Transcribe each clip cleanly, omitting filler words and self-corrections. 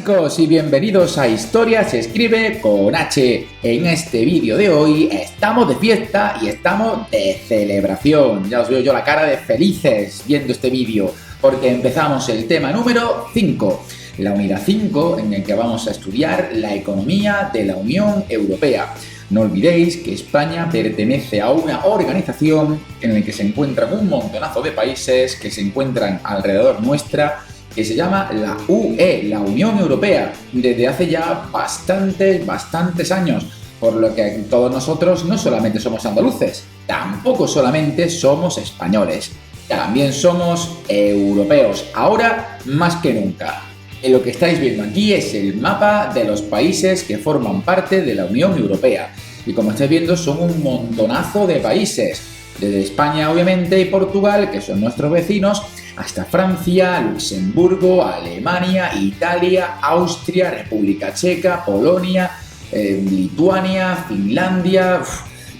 chicos y bienvenidos a Historia se escribe con H. En este vídeo de hoy estamos de fiesta y estamos de celebración. Ya os veo yo la cara de felices viendo este vídeo porque empezamos el tema número 5. La unidad 5 en el que vamos a estudiar la economía de la Unión Europea. No olvidéis que España pertenece a una organización en la que se encuentran un montonazo de países que se encuentran alrededor nuestra, que se llama la UE, la Unión Europea, desde hace ya bastantes años, por lo que todos nosotros no solamente somos andaluces, tampoco solamente somos españoles, también somos europeos, ahora más que nunca. Lo que estáis viendo aquí es el mapa de los países que forman parte de la Unión Europea, y como estáis viendo son un montonazo de países, desde España obviamente y Portugal, que son nuestros vecinos, hasta Francia, Luxemburgo, Alemania, Italia, Austria, República Checa, Polonia, Lituania, Finlandia.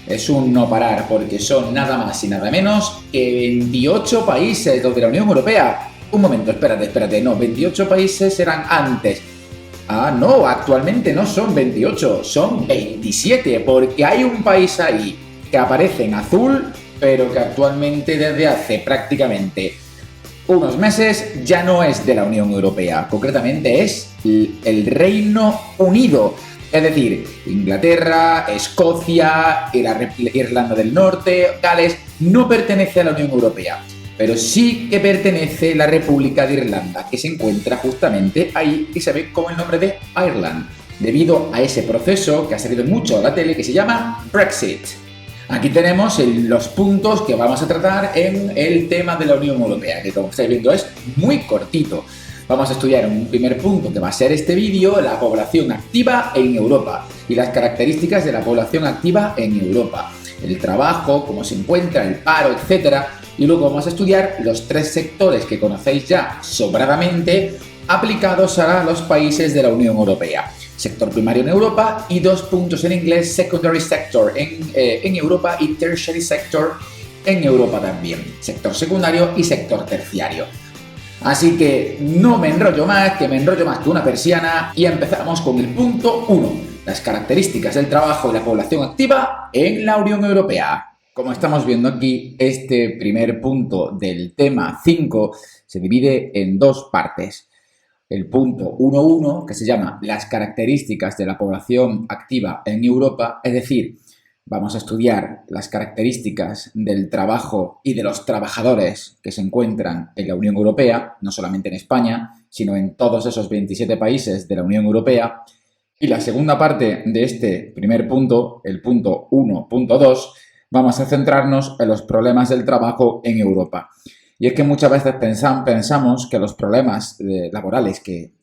Es un no parar porque son nada más y nada menos que 28 países de la Unión Europea. Un momento, espérate, no, 28 países eran antes. Ah, no, actualmente no son 28, son 27, porque hay un país ahí que aparece en azul, pero que actualmente desde hace prácticamente unos meses ya no es de la Unión Europea, concretamente es el Reino Unido, es decir, Inglaterra, Escocia, Irlanda del Norte, Gales, no pertenece a la Unión Europea, pero sí que pertenece la República de Irlanda, que se encuentra justamente ahí y se ve con el nombre de Ireland, debido a ese proceso que ha salido mucho a la tele que se llama Brexit. Aquí tenemos los puntos que vamos a tratar en el tema de la Unión Europea, que como estáis viendo es muy cortito. Vamos a estudiar en un primer punto, que va a ser este vídeo, la población activa en Europa y las características de la población activa en Europa, el trabajo, cómo se encuentra, el paro, etc. Y luego vamos a estudiar los tres sectores que conocéis ya sobradamente aplicados a los países de la Unión Europea. Sector primario en Europa y 2 puntos en inglés, secondary sector en Europa y tertiary sector en Europa también. Sector secundario y sector terciario. Así que no me enrollo más, que me enrollo más que una persiana y empezamos con el punto 1. Las características del trabajo y la población activa en la Unión Europea. Como estamos viendo aquí, este primer punto del tema 5 se divide en dos partes. El punto 1.1, que se llama las características de la población activa en Europa, es decir, vamos a estudiar las características del trabajo y de los trabajadores que se encuentran en la Unión Europea, no solamente en España, sino en todos esos 27 países de la Unión Europea. Y la segunda parte de este primer punto, el punto 1.2, vamos a centrarnos en los problemas del trabajo en Europa. Y es que muchas veces pensamos que los problemas laborales que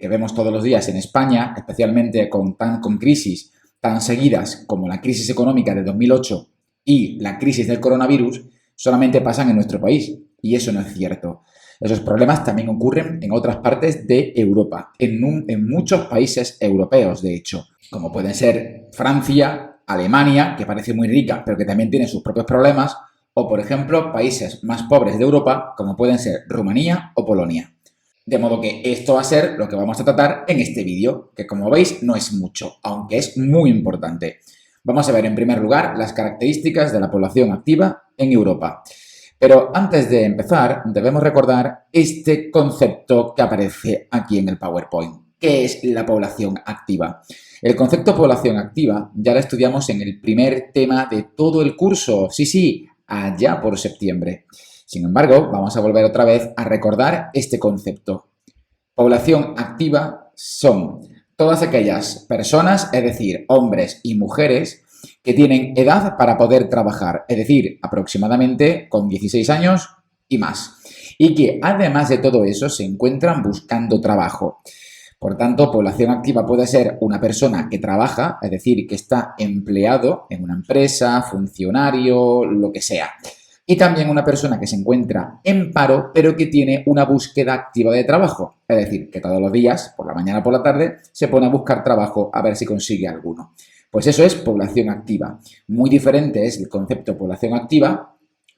vemos todos los días en España, especialmente con crisis tan seguidas como la crisis económica de 2008 y la crisis del coronavirus, solamente pasan en nuestro país. Y eso no es cierto. Esos problemas también ocurren en otras partes de Europa, en muchos países europeos, de hecho, como pueden ser Francia, Alemania, que parece muy rica, pero que también tiene sus propios problemas, o, por ejemplo, países más pobres de Europa, como pueden ser Rumanía o Polonia. De modo que esto va a ser lo que vamos a tratar en este vídeo, que como veis no es mucho, aunque es muy importante. Vamos a ver en primer lugar las características de la población activa en Europa. Pero antes de empezar, debemos recordar este concepto que aparece aquí en el PowerPoint. ¿Qué es la población activa? El concepto población activa ya lo estudiamos en el primer tema de todo el curso. Sí, allá por septiembre. Sin embargo, vamos a volver otra vez a recordar este concepto. Población activa son todas aquellas personas, es decir, hombres y mujeres, que tienen edad para poder trabajar, es decir, aproximadamente con 16 años y más, y que además de todo eso se encuentran buscando trabajo. Por tanto, población activa puede ser una persona que trabaja, es decir, que está empleado en una empresa, funcionario, lo que sea. Y también una persona que se encuentra en paro, pero que tiene una búsqueda activa de trabajo. Es decir, que todos los días, por la mañana o por la tarde, se pone a buscar trabajo a ver si consigue alguno. Pues eso es población activa. Muy diferente es el concepto población activa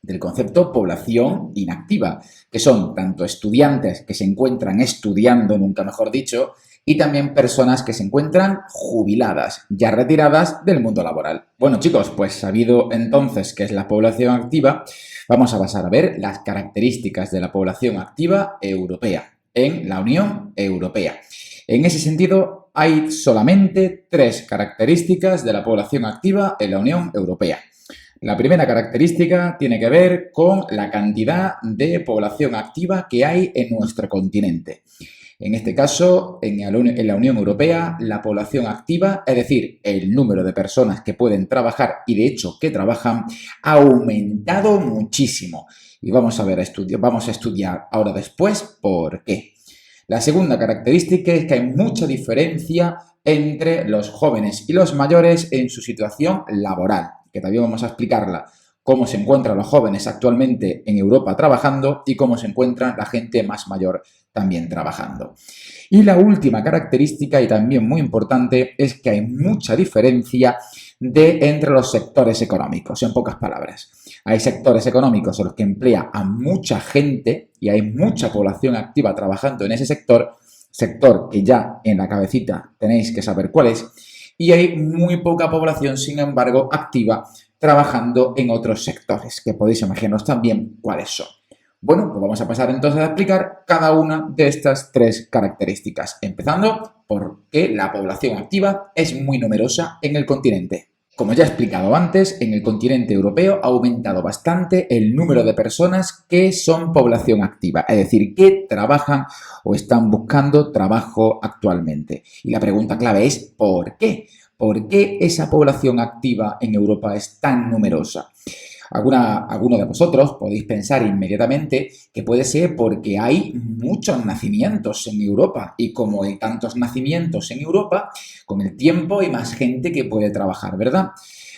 del concepto población inactiva, que son tanto estudiantes que se encuentran estudiando, nunca mejor dicho, y también personas que se encuentran jubiladas, ya retiradas del mundo laboral. Bueno chicos, pues sabido entonces qué es la población activa, vamos a pasar a ver las características de la población activa europea en la Unión Europea. En ese sentido, hay solamente 3 características de la población activa en la Unión Europea. La primera característica tiene que ver con la cantidad de población activa que hay en nuestro continente. En este caso, en la Unión Europea, la población activa, es decir, el número de personas que pueden trabajar y de hecho que trabajan, ha aumentado muchísimo. Y vamos a estudiar ahora después por qué. La segunda característica es que hay mucha diferencia entre los jóvenes y los mayores en su situación laboral, que también vamos a explicarla, cómo se encuentran los jóvenes actualmente en Europa trabajando y cómo se encuentra la gente más mayor también trabajando. Y la última característica, y también muy importante, es que hay mucha diferencia entre los sectores económicos, en pocas palabras. Hay sectores económicos en los que emplea a mucha gente y hay mucha población activa trabajando en ese sector que ya en la cabecita tenéis que saber cuál es, y hay muy poca población, sin embargo, activa trabajando en otros sectores, que podéis imaginaros también cuáles son. Bueno, pues vamos a pasar entonces a explicar cada una de estas 3 características, empezando por qué la población activa es muy numerosa en el continente. Como ya he explicado antes, en el continente europeo ha aumentado bastante el número de personas que son población activa, es decir, que trabajan o están buscando trabajo actualmente. Y la pregunta clave es ¿por qué? ¿Por qué esa población activa en Europa es tan numerosa? Alguno de vosotros podéis pensar inmediatamente que puede ser porque hay muchos nacimientos en Europa y como hay tantos nacimientos en Europa, con el tiempo hay más gente que puede trabajar, ¿verdad?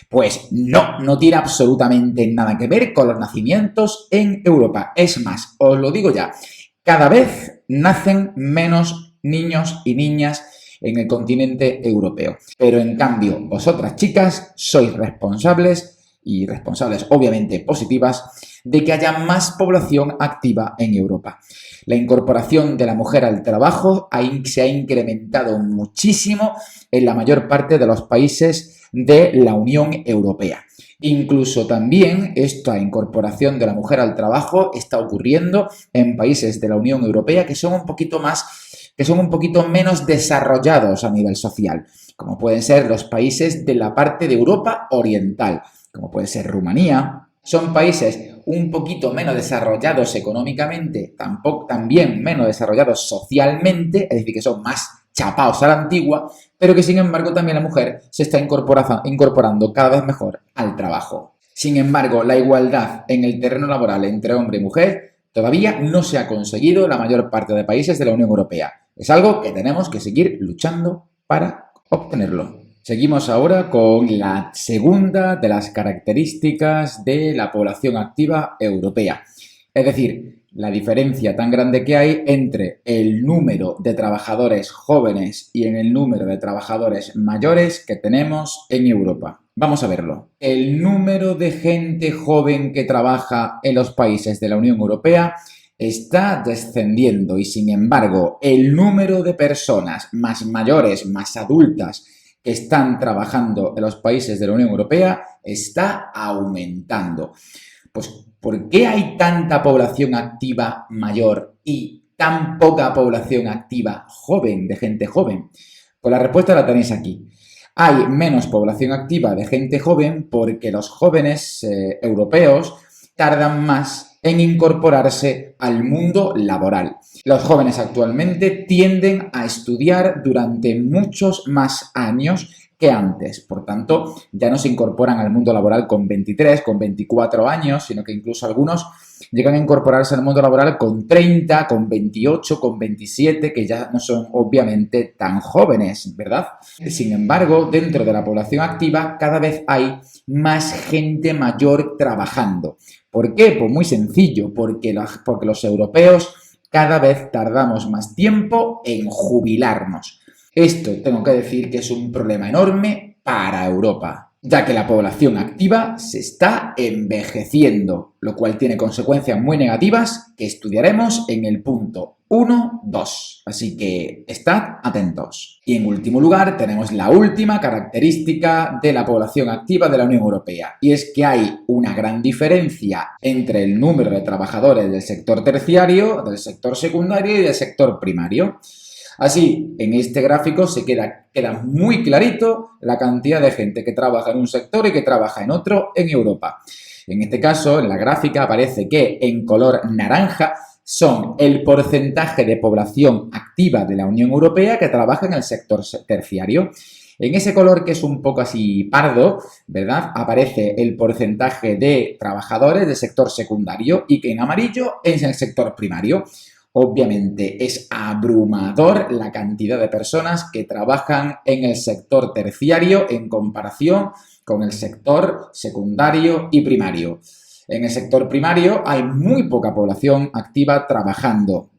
Pues no tiene absolutamente nada que ver con los nacimientos en Europa. Es más, os lo digo ya, cada vez nacen menos niños y niñas en el continente europeo. Pero en cambio, vosotras chicas sois responsables y responsables obviamente positivas de que haya más población activa en Europa. La incorporación de la mujer al trabajo se ha incrementado muchísimo en la mayor parte de los países de la Unión Europea. Incluso también esta incorporación de la mujer al trabajo está ocurriendo en países de la Unión Europea que son un poquito menos desarrollados a nivel social, como pueden ser los países de la parte de Europa Oriental, como puede ser Rumanía. Son países un poquito menos desarrollados económicamente, también menos desarrollados socialmente, es decir, que son más chapaos a la antigua, pero que sin embargo también la mujer se está incorporando cada vez mejor al trabajo. Sin embargo, la igualdad en el terreno laboral entre hombre y mujer todavía no se ha conseguido en la mayor parte de países de la Unión Europea. Es algo que tenemos que seguir luchando para obtenerlo. Seguimos ahora con la segunda de las características de la población activa europea. Es decir, la diferencia tan grande que hay entre el número de trabajadores jóvenes y en el número de trabajadores mayores que tenemos en Europa. Vamos a verlo. El número de gente joven que trabaja en los países de la Unión Europea está descendiendo y, sin embargo, el número de personas más mayores, más adultas, que están trabajando en los países de la Unión Europea está aumentando. Pues, ¿por qué hay tanta población activa mayor y tan poca población activa joven, de gente joven? Pues la respuesta la tenéis aquí. Hay menos población activa de gente joven porque los jóvenes europeos tardan más en incorporarse al mundo laboral. Los jóvenes actualmente tienden a estudiar durante muchos más años que antes. Por tanto, ya no se incorporan al mundo laboral con 23, con 24 años, sino que incluso algunos llegan a incorporarse al mundo laboral con 30, con 28, con 27, que ya no son obviamente tan jóvenes, ¿verdad? Sin embargo, dentro de la población activa cada vez hay más gente mayor trabajando. ¿Por qué? Pues muy sencillo, porque los europeos cada vez tardamos más tiempo en jubilarnos. Esto tengo que decir que es un problema enorme para Europa. ya que la población activa se está envejeciendo, lo cual tiene consecuencias muy negativas que estudiaremos en el punto 1.2. Así que estad atentos. Y en último lugar tenemos la última característica de la población activa de la Unión Europea, y es que hay una gran diferencia entre el número de trabajadores del sector terciario, del sector secundario y del sector primario. Así, en este gráfico se queda muy clarito la cantidad de gente que trabaja en un sector y que trabaja en otro en Europa. En este caso, en la gráfica aparece que en color naranja son el porcentaje de población activa de la Unión Europea que trabaja en el sector terciario. En ese color que es un poco así pardo, ¿verdad? Aparece el porcentaje de trabajadores del sector secundario y que en amarillo es el sector primario. Obviamente es abrumador la cantidad de personas que trabajan en el sector terciario en comparación con el sector secundario y primario. En el sector primario hay muy poca población activa trabajando.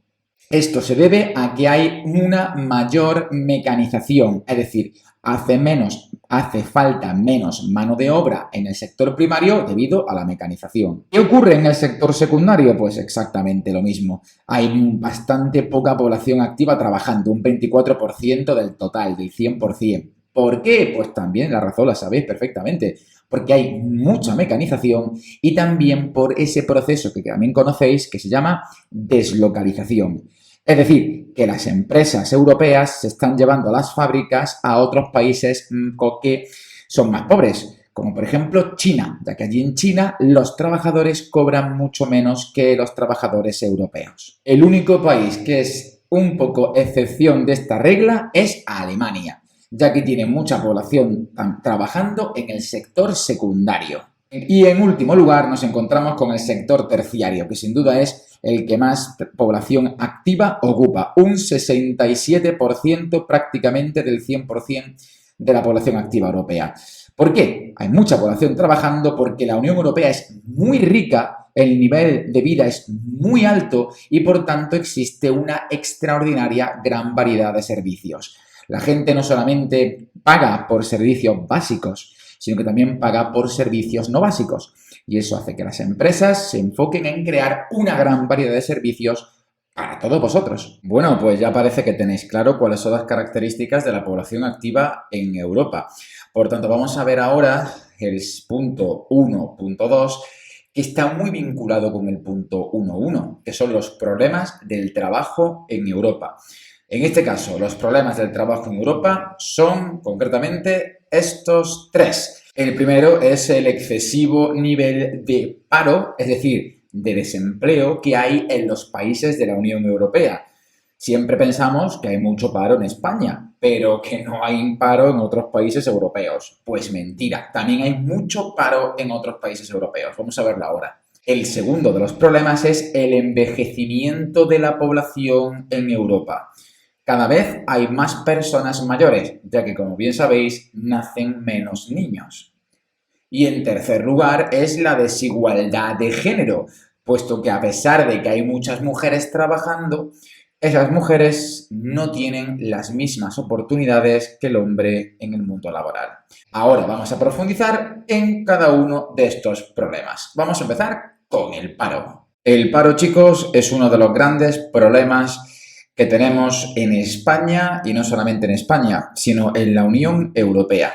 Esto se debe a que hay una mayor mecanización, es decir, hace falta menos mano de obra en el sector primario debido a la mecanización. ¿Qué ocurre en el sector secundario? Pues exactamente lo mismo. Hay bastante poca población activa trabajando, un 24% del total, del 100%. ¿Por qué? Pues también la razón la sabéis perfectamente. Porque hay mucha mecanización y también por ese proceso que también conocéis que se llama deslocalización. Es decir, que las empresas europeas se están llevando las fábricas a otros países que son más pobres, como por ejemplo China, ya que allí en China los trabajadores cobran mucho menos que los trabajadores europeos. El único país que es un poco excepción de esta regla es Alemania, ya que tiene mucha población trabajando en el sector secundario. Y en último lugar nos encontramos con el sector terciario, que sin duda es el que más población activa ocupa, un 67% prácticamente del 100% de la población activa europea. ¿Por qué? Hay mucha población trabajando porque la Unión Europea es muy rica, el nivel de vida es muy alto y por tanto existe una extraordinaria gran variedad de servicios. La gente no solamente paga por servicios básicos, sino que también paga por servicios no básicos. Y eso hace que las empresas se enfoquen en crear una gran variedad de servicios para todos vosotros. Bueno, pues ya parece que tenéis claro cuáles son las características de la población activa en Europa. Por tanto, vamos a ver ahora el punto 1.2, que está muy vinculado con el punto 1.1, que son los problemas del trabajo en Europa. En este caso, los problemas del trabajo en Europa son concretamente estos tres. El primero es el excesivo nivel de paro, es decir, de desempleo que hay en los países de la Unión Europea. Siempre pensamos que hay mucho paro en España, pero que no hay paro en otros países europeos. Pues mentira, también hay mucho paro en otros países europeos. Vamos a verlo ahora. El segundo de los problemas es el envejecimiento de la población en Europa. Cada vez hay más personas mayores, ya que, como bien sabéis, nacen menos niños. Y en tercer lugar es la desigualdad de género, puesto que a pesar de que hay muchas mujeres trabajando, esas mujeres no tienen las mismas oportunidades que el hombre en el mundo laboral. Ahora vamos a profundizar en cada uno de estos problemas. Vamos a empezar con el paro. El paro, chicos, es uno de los grandes problemas que tenemos en España, y no solamente en España, sino en la Unión Europea.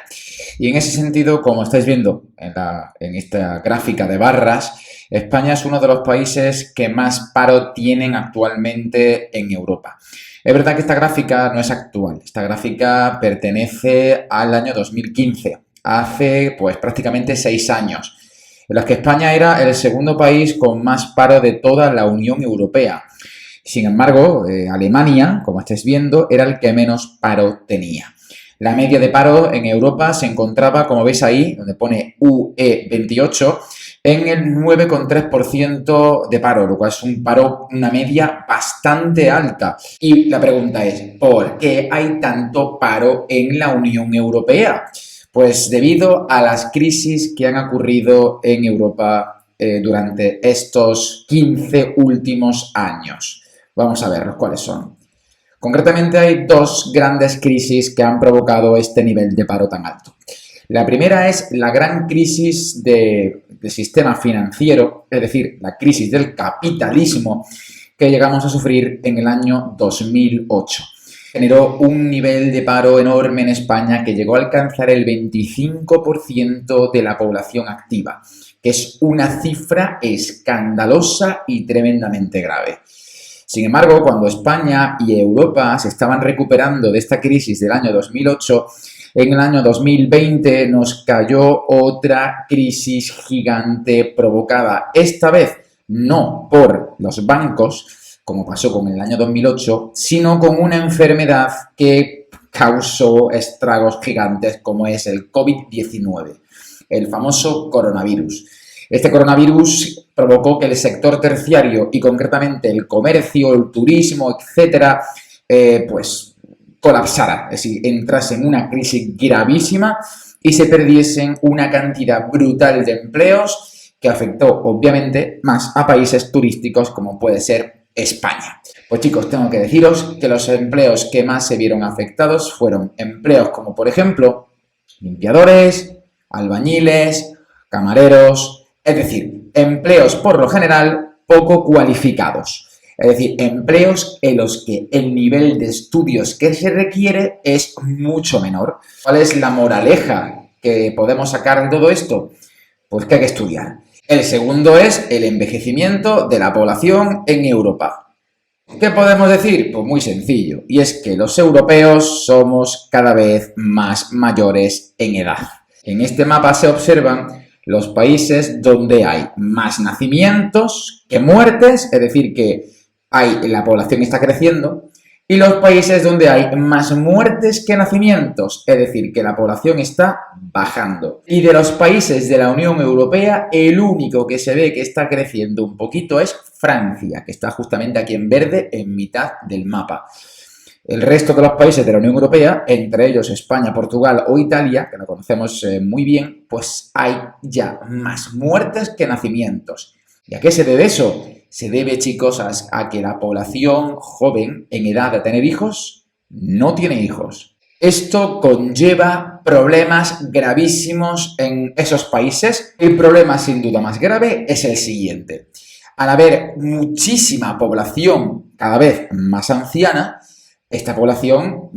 Y en ese sentido, como estáis viendo en esta gráfica de barras, España es uno de los países que más paro tienen actualmente en Europa. Es verdad que esta gráfica no es actual, esta gráfica pertenece al año 2015, hace pues prácticamente 6 años, en los que España era el segundo país con más paro de toda la Unión Europea. Sin embargo, Alemania, como estáis viendo, era el que menos paro tenía. La media de paro en Europa se encontraba, como veis ahí, donde pone UE28, en el 9,3% de paro, lo cual es un paro, una media bastante alta. Y la pregunta es, ¿por qué hay tanto paro en la Unión Europea? Pues debido a las crisis que han ocurrido en Europa durante estos 15 últimos años. Vamos a ver cuáles son. Concretamente hay dos grandes crisis que han provocado este nivel de paro tan alto. La primera es la gran crisis del sistema financiero, es decir, la crisis del capitalismo que llegamos a sufrir en el año 2008. Generó un nivel de paro enorme en España que llegó a alcanzar el 25% de la población activa, que es una cifra escandalosa y tremendamente grave. Sin embargo, cuando España y Europa se estaban recuperando de esta crisis del año 2008, en el año 2020 nos cayó otra crisis gigante provocada, esta vez no por los bancos, como pasó con el año 2008, sino con una enfermedad que causó estragos gigantes como es el COVID-19, el famoso coronavirus. Este coronavirus provocó que el sector terciario y concretamente el comercio, el turismo, etcétera, pues colapsara, es decir, entrase en una crisis gravísima y se perdiesen una cantidad brutal de empleos que afectó obviamente más a países turísticos como puede ser España. Pues chicos, tengo que deciros que los empleos que más se vieron afectados fueron empleos como por ejemplo limpiadores, albañiles, camareros, es decir, empleos por lo general poco cualificados. Es decir, empleos en los que el nivel de estudios que se requiere es mucho menor. ¿Cuál es la moraleja que podemos sacar de todo esto? Pues que hay que estudiar. El segundo es el envejecimiento de la población en Europa. ¿Qué podemos decir? Pues muy sencillo, y es que los europeos somos cada vez más mayores en edad. En este mapa se observan los países donde hay más nacimientos que muertes, es decir, que la población está creciendo, y los países donde hay más muertes que nacimientos, es decir, que la población está bajando. Y de los países de la Unión Europea, el único que se ve que está creciendo un poquito es Francia, que está justamente aquí en verde, en mitad del mapa. El resto de los países de la Unión Europea, entre ellos España, Portugal o Italia, que lo conocemos muy bien, pues hay ya más muertes que nacimientos. ¿Y a qué se debe eso? Se debe, chicos, a que la población joven en edad de tener hijos no tiene hijos. Esto conlleva problemas gravísimos en esos países. El problema, sin duda más grave, es el siguiente. Al haber muchísima población cada vez más anciana, esta población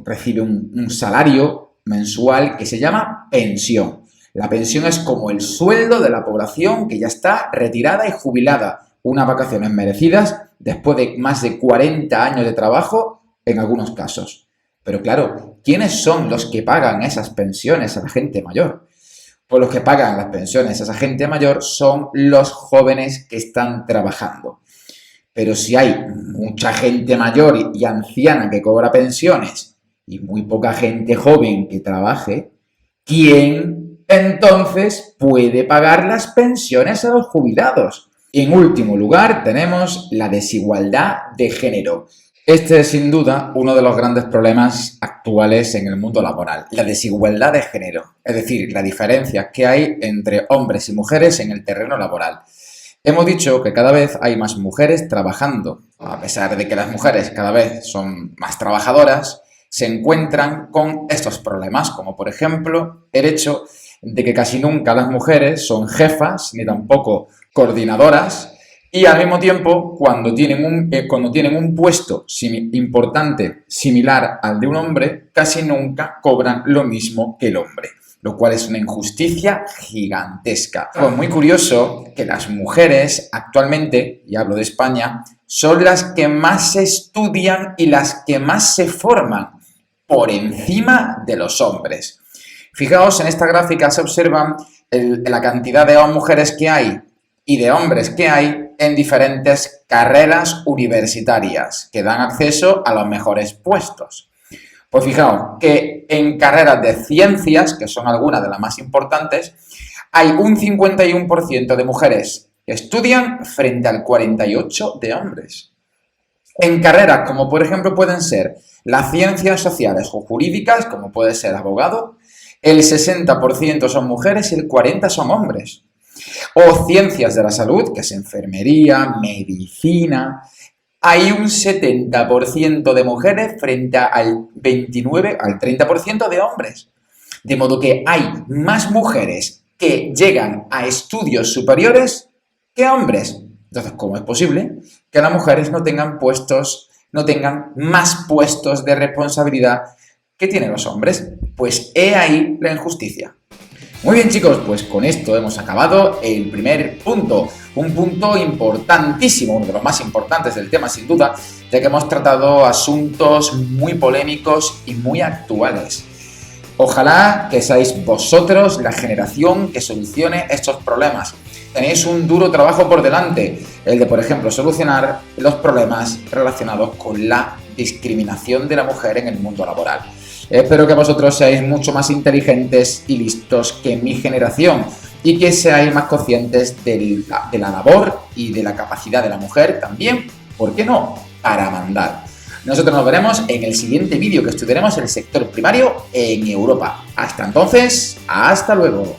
recibe un salario mensual que se llama pensión. La pensión es como el sueldo de la población que ya está retirada y jubilada. Unas vacaciones merecidas después de más de 40 años de trabajo en algunos casos. Pero claro, ¿quiénes son los que pagan esas pensiones a la gente mayor? Pues los que pagan las pensiones a esa gente mayor son los jóvenes que están trabajando. Pero si hay mucha gente mayor y anciana que cobra pensiones y muy poca gente joven que trabaje, ¿quién entonces puede pagar las pensiones a los jubilados? En último lugar, tenemos la desigualdad de género. Este es sin duda uno de los grandes problemas actuales en el mundo laboral, la desigualdad de género, es decir, la diferencia que hay entre hombres y mujeres en el terreno laboral. Hemos dicho que cada vez hay más mujeres trabajando. A pesar de que las mujeres cada vez son más trabajadoras, se encuentran con estos problemas, como por ejemplo el hecho de que casi nunca las mujeres son jefas ni tampoco coordinadoras y al mismo tiempo cuando tienen un puesto importante similar al de un hombre, casi nunca cobran lo mismo que el hombre, lo cual es una injusticia gigantesca. Es muy curioso que las mujeres actualmente, y hablo de España, son las que más se estudian y las que más se forman por encima de los hombres. Fijaos, en esta gráfica se observan la cantidad de mujeres que hay y de hombres que hay en diferentes carreras universitarias que dan acceso a los mejores puestos. Pues fijaos que en carreras de ciencias, que son algunas de las más importantes, hay un 51% de mujeres que estudian frente al 48% de hombres. En carreras como por ejemplo pueden ser las ciencias sociales o jurídicas, como puede ser abogado, el 60% son mujeres y el 40% son hombres. O ciencias de la salud, que es enfermería, medicina, hay un 70% de mujeres frente al 29, al 30% de hombres. De modo que hay más mujeres que llegan a estudios superiores que hombres. Entonces, ¿cómo es posible que las mujeres no tengan más puestos de responsabilidad que tienen los hombres? Pues he ahí la injusticia. Muy bien, chicos, pues con esto hemos acabado el primer punto. Un punto importantísimo, uno de los más importantes del tema sin duda, ya que hemos tratado asuntos muy polémicos y muy actuales. Ojalá que seáis vosotros la generación que solucione estos problemas. Tenéis un duro trabajo por delante, el de, por ejemplo, solucionar los problemas relacionados con la discriminación de la mujer en el mundo laboral. Espero que vosotros seáis mucho más inteligentes y listos que mi generación y que seáis más conscientes de la labor y de la capacidad de la mujer también, ¿por qué no?, para mandar. Nosotros nos veremos en el siguiente vídeo que estudiaremos el sector primario en Europa. Hasta entonces, hasta luego.